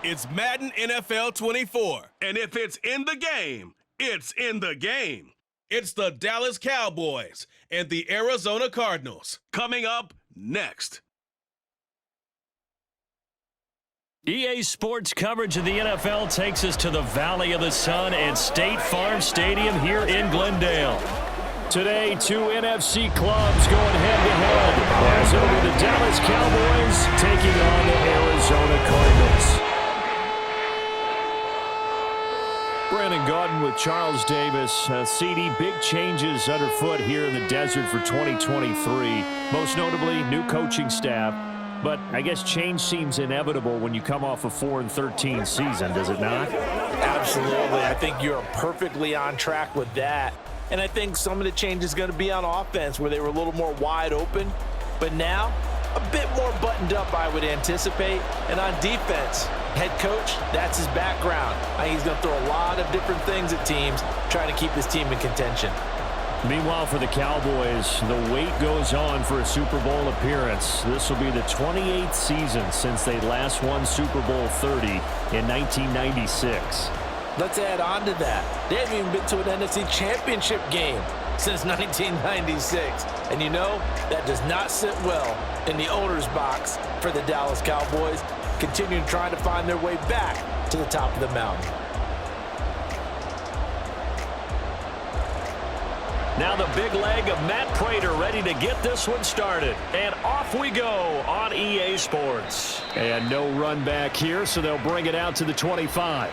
It's Madden NFL 24. And if it's in the game, it's in the game. It's the Dallas Cowboys and the Arizona Cardinals. Coming up next. EA Sports coverage of the NFL takes us to the Valley of the Sun and State Farm Stadium here in Glendale. Today, two NFC clubs going head-to-head as it'll be the Dallas Cowboys taking on the Arizona Cardinals. Brandon Gaudin with Charles Davis. CD, big changes underfoot here in the desert for 2023. Most notably, new coaching staff. But I guess change seems inevitable when you come off a 4-13 season, does it not? Absolutely. I think you're perfectly on track with that. And I think some of the change is going to be on offense where they were a little more wide open. But now, a bit more buttoned up, I would anticipate. And on defense, head coach, that's his background. I think he's going to throw a lot of different things at teams, trying to keep his team in contention. Meanwhile, for the Cowboys, the wait goes on for a Super Bowl appearance. This will be the 28th season since they last won Super Bowl 30 in 1996. Let's add on to that. They haven't even been to an NFC Championship game since 1996. And you know, that does not sit well in the owner's box for the Dallas Cowboys, continuing trying to find their way back to the top of the mountain. Now the big leg of Matt Prater ready to get this one started. And off we go on EA Sports. And no run back here, so they'll bring it out to the 25.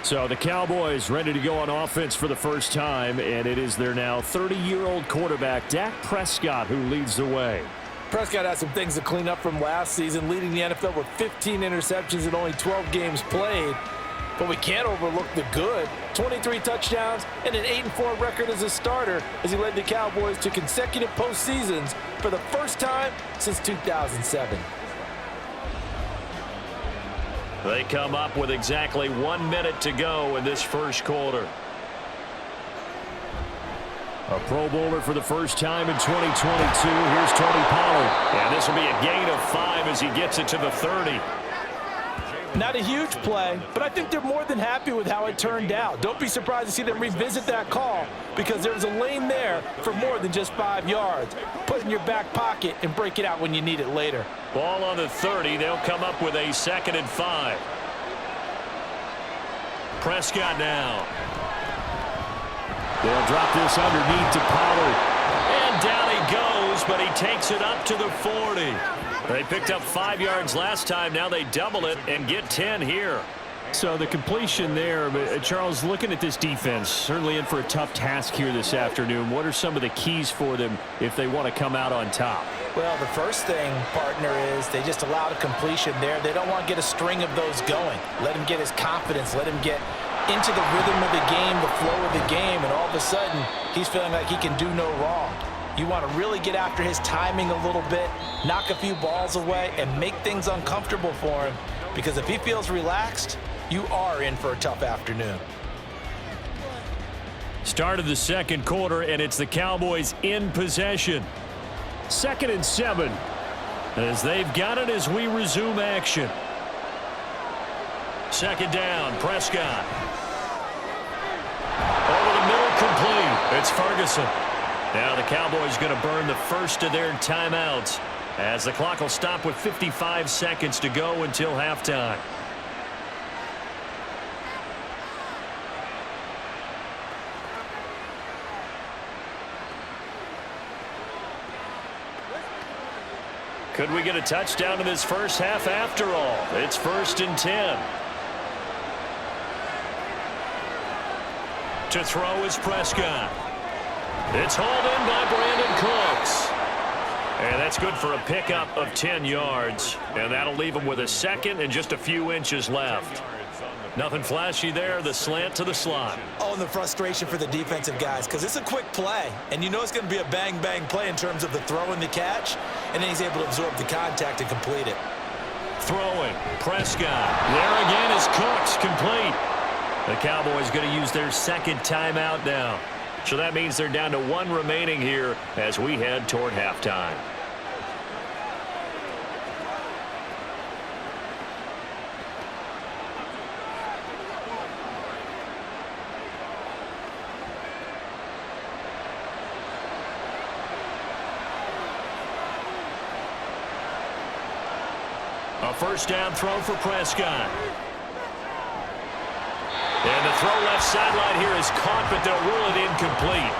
So the Cowboys ready to go on offense for the first time, and it is their now 30-year-old quarterback, Dak Prescott, who leads the way. Prescott has some things to clean up from last season, leading the NFL with 15 interceptions and only 12 games played. But we can't overlook the good. 23 touchdowns and an 8-4 record as a starter as he led the Cowboys to consecutive postseasons for the first time since 2007. They come up with exactly 1 minute to go in this first quarter. A Pro Bowler for the first time in 2022. Here's Tony Pollard. And this will be a gain of 5 as he gets it to the 30. Not a huge play, but I think they're more than happy with how it turned out. Don't be surprised to see them revisit that call because there was a lane there for more than just 5 yards. Put it in your back pocket and break it out when you need it later. Ball on the 30. They'll come up with a 2nd and 5. Prescott now. They'll drop this underneath to Pollard. And down he goes, but he takes it up to the 40. They picked up 5 yards last time. Now they double it and get 10 here. So the completion there, but Charles, looking at this defense, certainly in for a tough task here this afternoon. What are some of the keys for them if they want to come out on top? Well, the first thing, partner, is they just allowed a completion there. They don't want to get a string of those going. Let him get his confidence. Let him get into the rhythm of the game, the flow of the game, and all of a sudden, he's feeling like he can do no wrong. You want to really get after his timing a little bit, knock a few balls away, and make things uncomfortable for him. Because if he feels relaxed, you are in for a tough afternoon. Start of the second quarter, and it's the Cowboys in possession. 2nd and 7, as they've got it as we resume action. 2nd down, Prescott. Over the middle, complete. It's Ferguson. Now the Cowboys going to burn the first of their timeouts as the clock will stop with 55 seconds to go until halftime. Could we get a touchdown in this first half after all? It's 1st and 10. To throw is Prescott. It's hauled in by Brandon Cooks. And that's good for a pickup of 10 yards. And that'll leave him with a 2nd and just a few inches left. Nothing flashy there, the slant to the slot. Oh, and the frustration for the defensive guys, because it's a quick play. And you know it's going to be a bang-bang play in terms of the throw and the catch. And then he's able to absorb the contact and complete it. Throwing, Prescott. There again is Cooks, complete. The Cowboys going to use their 2nd timeout now. So that means they're down to 1 remaining here as we head toward halftime. A first down throw for Prescott. And the throw left sideline here is caught, but they'll rule it incomplete.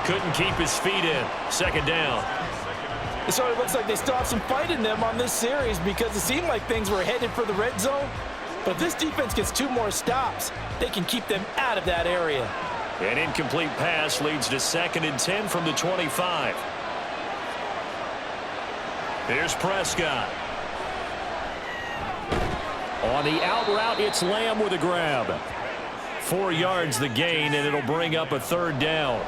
Couldn't keep his feet in. Second down. It sort of looks like they still have some fight in them on this series because it seemed like things were headed for the red zone. But if this defense gets 2 more stops, they can keep them out of that area. An incomplete pass leads to 2nd and 10 from the 25. Here's Prescott. On the out route, it's Lamb with a grab. 4 yards the gain, and it'll bring up a 3rd down.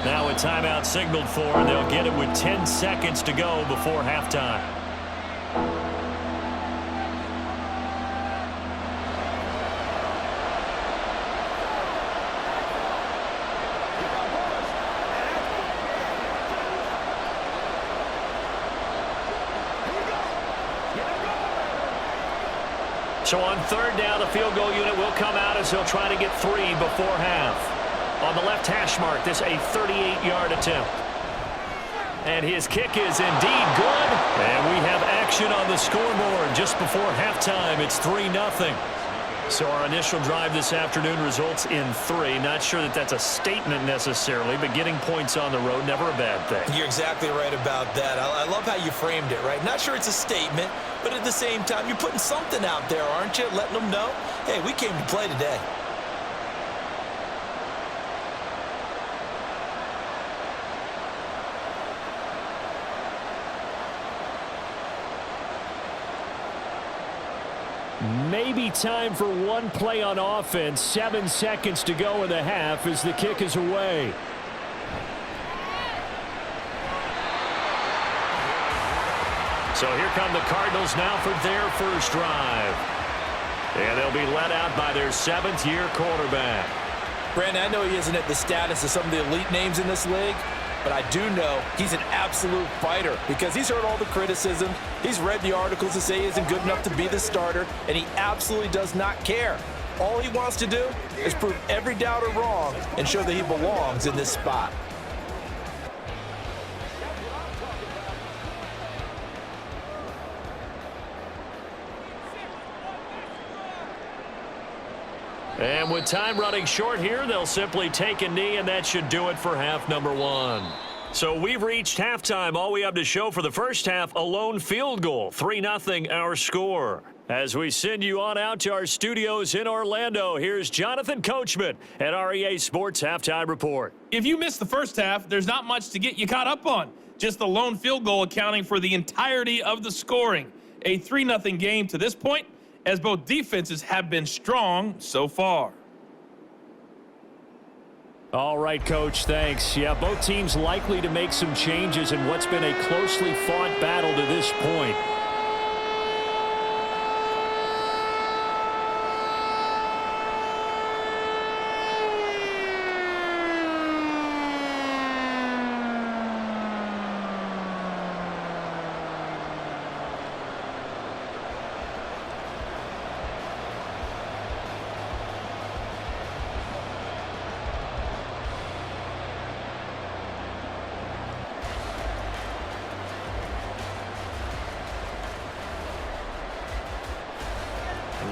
Now a timeout signaled for, and they'll get it with 10 seconds to go before halftime. So on 3rd down, the field goal unit will come out as they'll try to get 3 before half. On the left hash mark, this a 38-yard attempt. And his kick is indeed good. And we have action on the scoreboard just before halftime. It's 3-0. So our initial drive this afternoon results in 3. Not sure that that's a statement necessarily, but getting points on the road, never a bad thing. You're exactly right about that. I love how you framed it, right? Not sure it's a statement, but at the same time, you're putting something out there, aren't you? Letting them know, hey, we came to play today. Maybe time for one play on offense. 7 seconds to go in the half as the kick is away. So here come the Cardinals now for their first drive. And they'll be led out by their 7th-year quarterback. Brandon, I know he isn't at the status of some of the elite names in this league, but I do know he's an absolute fighter because he's heard all the criticism. He's read the articles that say he isn't good enough to be the starter, and he absolutely does not care. All he wants to do is prove every doubter wrong and show that he belongs in this spot. And with time running short here, they'll simply take a knee, and that should do it for half number 1. So we've reached halftime. All we have to show for the first half, a lone field goal. 3-0 our score. As we send you on out to our studios in Orlando, here's Jonathan Coachman at REA Sports Halftime Report. If you missed the first half, there's not much to get you caught up on. Just the lone field goal accounting for the entirety of the scoring. A 3-0 game to this point, as both defenses have been strong so far. All right, Coach, thanks. Yeah, both teams likely to make some changes in what's been a closely fought battle to this point.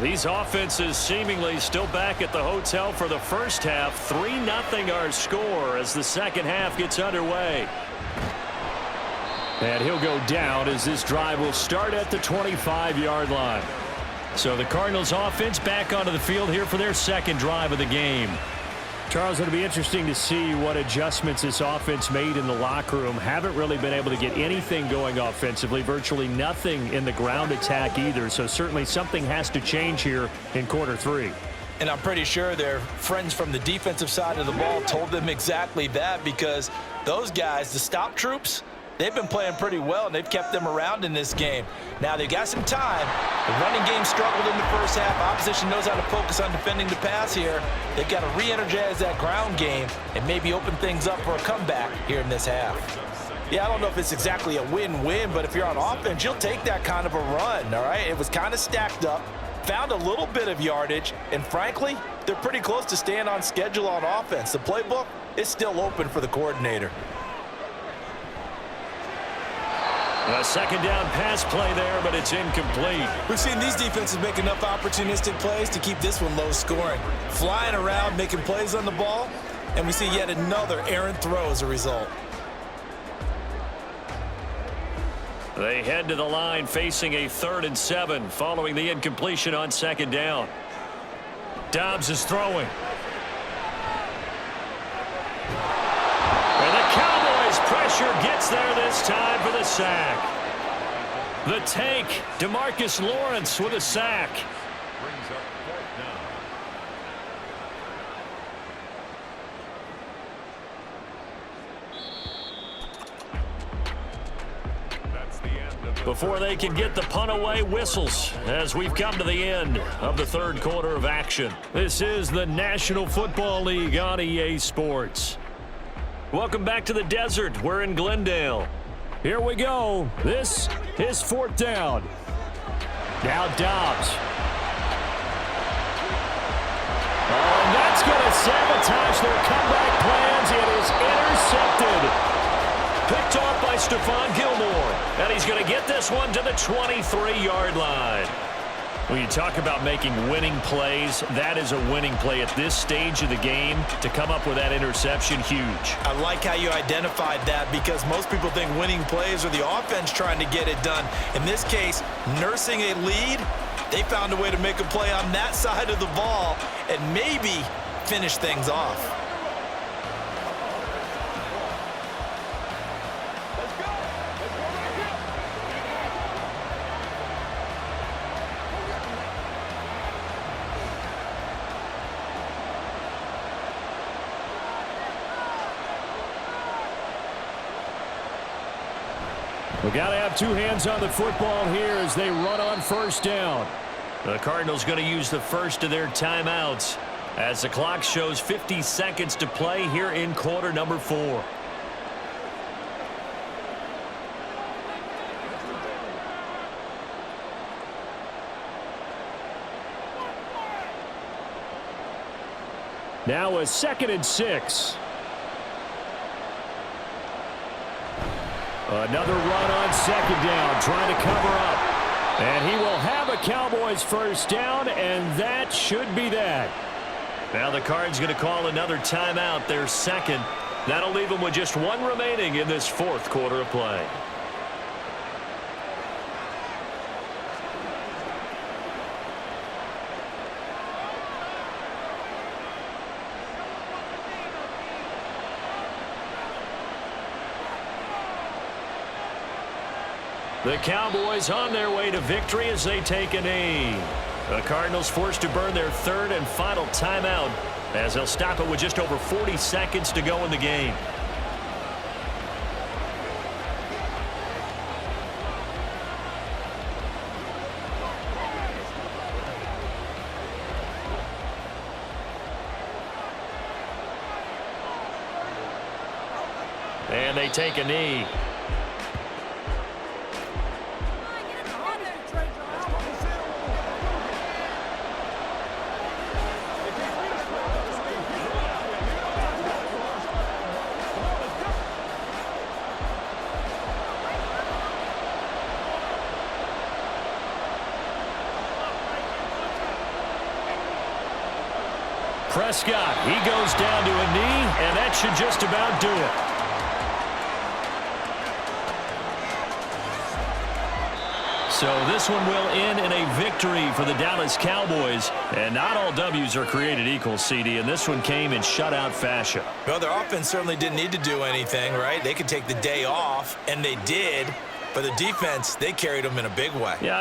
These offenses seemingly still back at the hotel for the first half. 3-0 our score as the second half gets underway. And he'll go down as this drive will start at the 25-yard line. So the Cardinals offense back onto the field here for their second drive of the game. Charles, it'll be interesting to see what adjustments this offense made in the locker room. Haven't really been able to get anything going offensively, virtually nothing in the ground attack either. So certainly something has to change here in quarter 3. And I'm pretty sure their friends from the defensive side of the ball told them exactly that, because those guys, the stop troops, they've been playing pretty well, and they've kept them around in this game. Now, they've got some time. The running game struggled in the first half. Opposition knows how to focus on defending the pass here. They've got to re-energize that ground game and maybe open things up for a comeback here in this half. Yeah, I don't know if it's exactly a win-win, but if you're on offense, you'll take that kind of a run, all right? It was kind of stacked up, found a little bit of yardage, and frankly, they're pretty close to staying on schedule on offense. The playbook is still open for the coordinator. A second down pass play there, but it's incomplete. We've seen these defenses make enough opportunistic plays to keep this one low scoring. Flying around, making plays on the ball, and we see yet another errant throw as a result. They head to the line facing a 3rd and 7 following the incompletion on second down. Dobbs is throwing. And the Cowboys pressure gets there this time for the sack. The tank, DeMarcus Lawrence with a sack. Before they can get the punt away, whistles as we've come to the end of the 3rd quarter of action. This is the National Football League on EA Sports. Welcome back to the desert. We're in Glendale. Here we go. This is 4th down. Now Dobbs. Oh, and that's going to sabotage their comeback plans. It is intercepted. Picked off by Stephon Gilmore. And he's going to get this one to the 23-yard line. When you talk about making winning plays, that is a winning play at this stage of the game. To come up with that interception, huge. I like how you identified that because most people think winning plays are the offense trying to get it done. In this case, nursing a lead, they found a way to make a play on that side of the ball and maybe finish things off. We got to have 2 hands on the football here as they run on 1st down. The Cardinals going to use the first of their timeouts as the clock shows 50 seconds to play here in quarter number 4. Now a 2nd and 6. Another run on 2nd down, trying to cover up. And he will have a Cowboys 1st down, and that should be that. Now the Cards going to call another timeout, their 2nd. That'll leave them with just 1 remaining in this 4th quarter of play. The Cowboys on their way to victory as they take a knee. The Cardinals forced to burn their 3rd and final timeout as they'll stop it with just over 40 seconds to go in the game. And they take a knee. Prescott, he goes down to a knee, and that should just about do it. So this one will end in a victory for the Dallas Cowboys. And not all W's are created equal, CD, and this one came in shutout fashion. Well, their offense certainly didn't need to do anything, right? They could take the day off, and they did. But the defense, they carried them in a big way. Yeah.